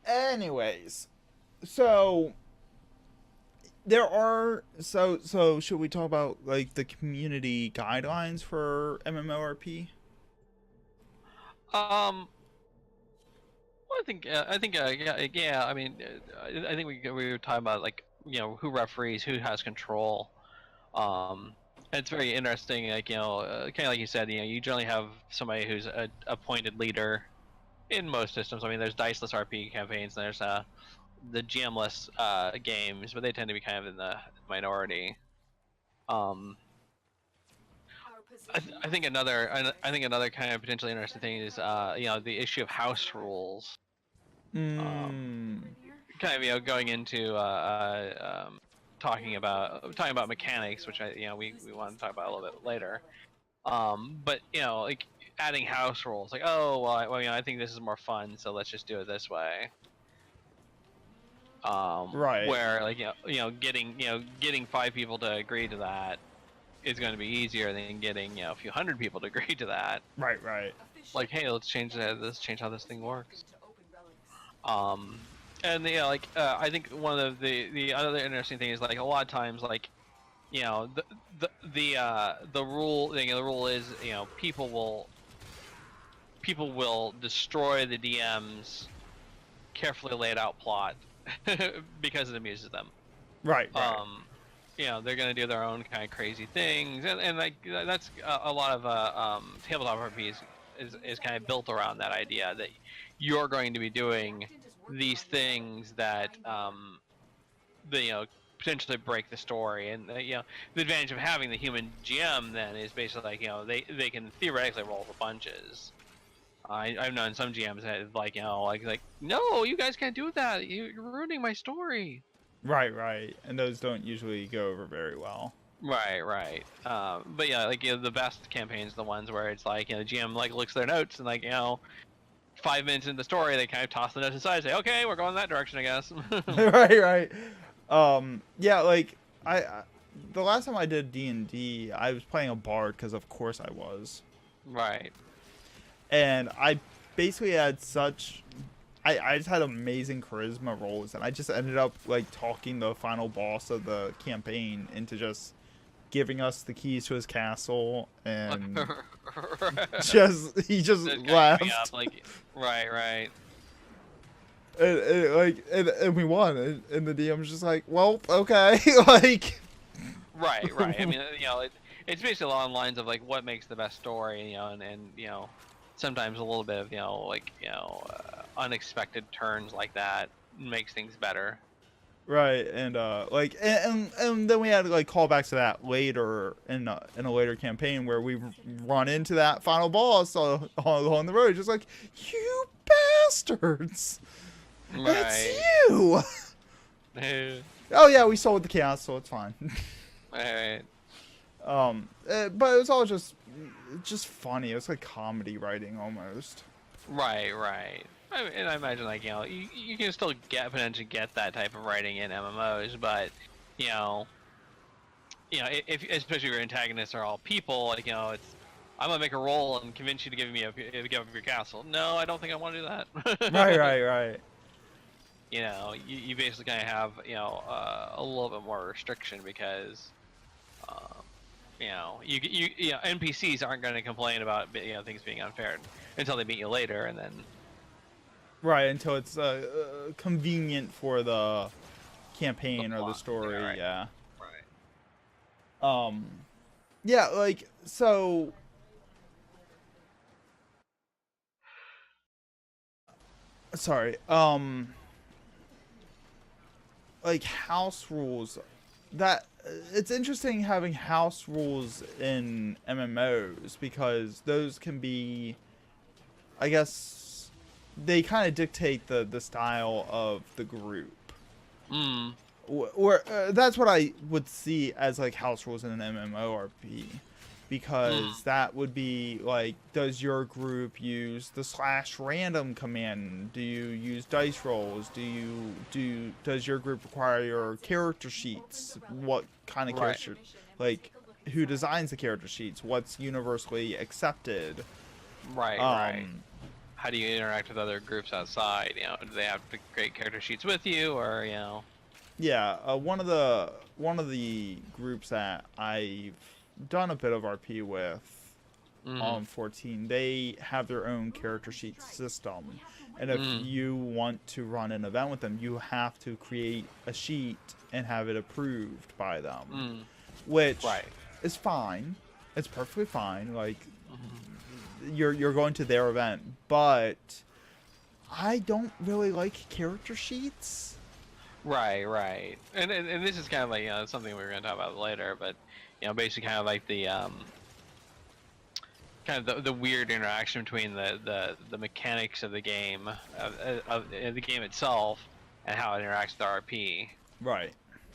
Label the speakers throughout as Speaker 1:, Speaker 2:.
Speaker 1: Anyways, so there are so should we talk about like the community guidelines for MMORP?
Speaker 2: Um, well, yeah. I mean, I think we were talking about like who referees, who has control. Um, and it's very interesting. Like kind of like you said, you generally have somebody who's a appointed leader in most systems. I mean, there's diceless RP campaigns, and there's the GM-less games, but they tend to be kind of in the minority. Um, I think another kind of potentially interesting thing is the issue of house rules.
Speaker 1: Hmm.
Speaker 2: Kind of going into talking about mechanics, which we want to talk about a little bit later. But like adding house rules, like I think this is more fun, so let's just do it this way.
Speaker 1: Right.
Speaker 2: Where like getting 5 people to agree to that is going to be easier than getting a few hundred people to agree to that.
Speaker 1: Right. Right.
Speaker 2: Like, hey, let's change that. Let's change how this thing works. Um, and like I think one of the other interesting thing is like a lot of times like the rule the rule is people will destroy the DM's carefully laid out plot because it amuses them.
Speaker 1: Right. Right.
Speaker 2: They're gonna do their own kind of crazy things, and like that's a lot of tabletop RPs is kind of built around that idea that you're going to be doing these things that potentially break the story, and the advantage of having the human GM then is basically like they can theoretically roll the punches. I've known some GMs that like no, you guys can't do that. You're ruining my story.
Speaker 1: Right. Right. And those don't usually go over very well.
Speaker 2: Right. But yeah, like the best campaigns, are the ones where it's like the GM like looks at their notes and like 5 minutes into the story, they kind of toss the notes aside, and say, okay, we're going that direction, I guess.
Speaker 1: Right. Right. Yeah. Like I the last time I did D&D, I was playing a bard because of course I was.
Speaker 2: Right.
Speaker 1: And I basically had I just had amazing charisma rolls, and I just ended up like talking the final boss of the campaign into just giving us the keys to his castle, and he just left,
Speaker 2: like, right.
Speaker 1: and we won, and the DM's just like, well, okay, like,
Speaker 2: Right. I mean, it's basically along the lines of like what makes the best story, and sometimes a little bit of unexpected turns like that makes things better.
Speaker 1: right, and like, and then we had like callbacks to that later in a later campaign where we run into that final boss along the road, just like, you bastards, it's
Speaker 2: Right.
Speaker 1: you. Oh yeah, we sold the castle. It's fine.
Speaker 2: Right.
Speaker 1: But it was all just funny. It was like comedy writing almost.
Speaker 2: Right. And I imagine like you can still potentially get that type of writing in MMOs, but you know if especially if your antagonists are all people, like it's I'm gonna make a roll and convince you to give up your castle. No, I don't think I want to do
Speaker 1: Right,
Speaker 2: that.
Speaker 1: right, right.
Speaker 2: You basically kind of have a little bit more restriction because uh, NPCs aren't going to complain about things being unfair until they meet you later, and then
Speaker 1: Right, until it's convenient for the campaign or the
Speaker 2: plot.
Speaker 1: story.
Speaker 2: Right.
Speaker 1: Yeah.
Speaker 2: Right.
Speaker 1: Um. Yeah, like so. Sorry. Like house rules. That it's interesting having house rules in MMOs because those can be, I guess, they kind of dictate the style of the group.
Speaker 2: Mm.
Speaker 1: Or that's what I would see as like house rules in an MMORP, because that would be like, does your group use the /random command? Do you use dice rolls? Does your group require your character sheets? What kind of
Speaker 2: Right.
Speaker 1: character, like, who designs the character sheets? What's universally accepted?
Speaker 2: Right. how do you interact with other groups outside? You know, do they have to create character sheets with you, or you know?
Speaker 1: Yeah, one of the groups that I've done a bit of RP with on 14, they have their own character sheet system, and if you want to run an event with them, you have to create a sheet and have it approved by them, which is fine. It's perfectly fine. Like you're going to their event, but I don't really like character sheets.
Speaker 2: Right. And this is kind of like, you know, something we were going to talk about later, but you know, basically kind of like the kind of the weird interaction between the mechanics of the game, of the game itself, and how it interacts with RP.
Speaker 1: Right.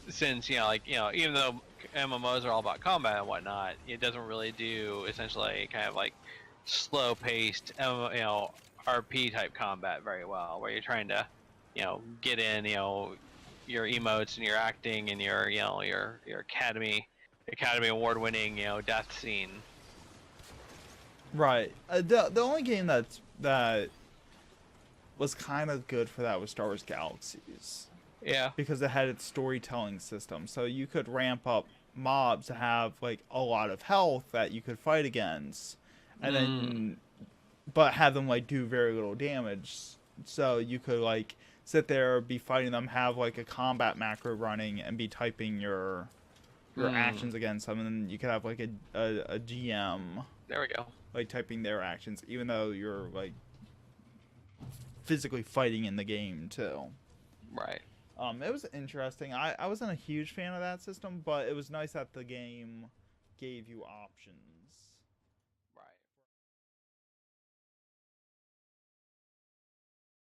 Speaker 2: Since, you know, like, you know, even though MMOs are all about combat and whatnot, it doesn't really do essentially kind of like slow-paced, you know, RP type combat very well, where you're trying to, you know, get in, you know, your emotes and your acting and your, you know, your Academy award-winning, you know, death scene.
Speaker 1: Right. The only game that was kind of good for that was Star Wars Galaxies.
Speaker 2: Yeah.
Speaker 1: Because it had its storytelling system, so you could ramp up mobs to have like a lot of health that you could fight against, and then but have them like do very little damage. So you could like sit there, be fighting them, have like a combat macro running, and be typing your actions against them, and then you could have like a GM.
Speaker 2: There we go.
Speaker 1: Like typing their actions, even though you're like physically fighting in the game too.
Speaker 2: Right.
Speaker 1: It was interesting. I wasn't a huge fan of that system, but it was nice that the game gave you options.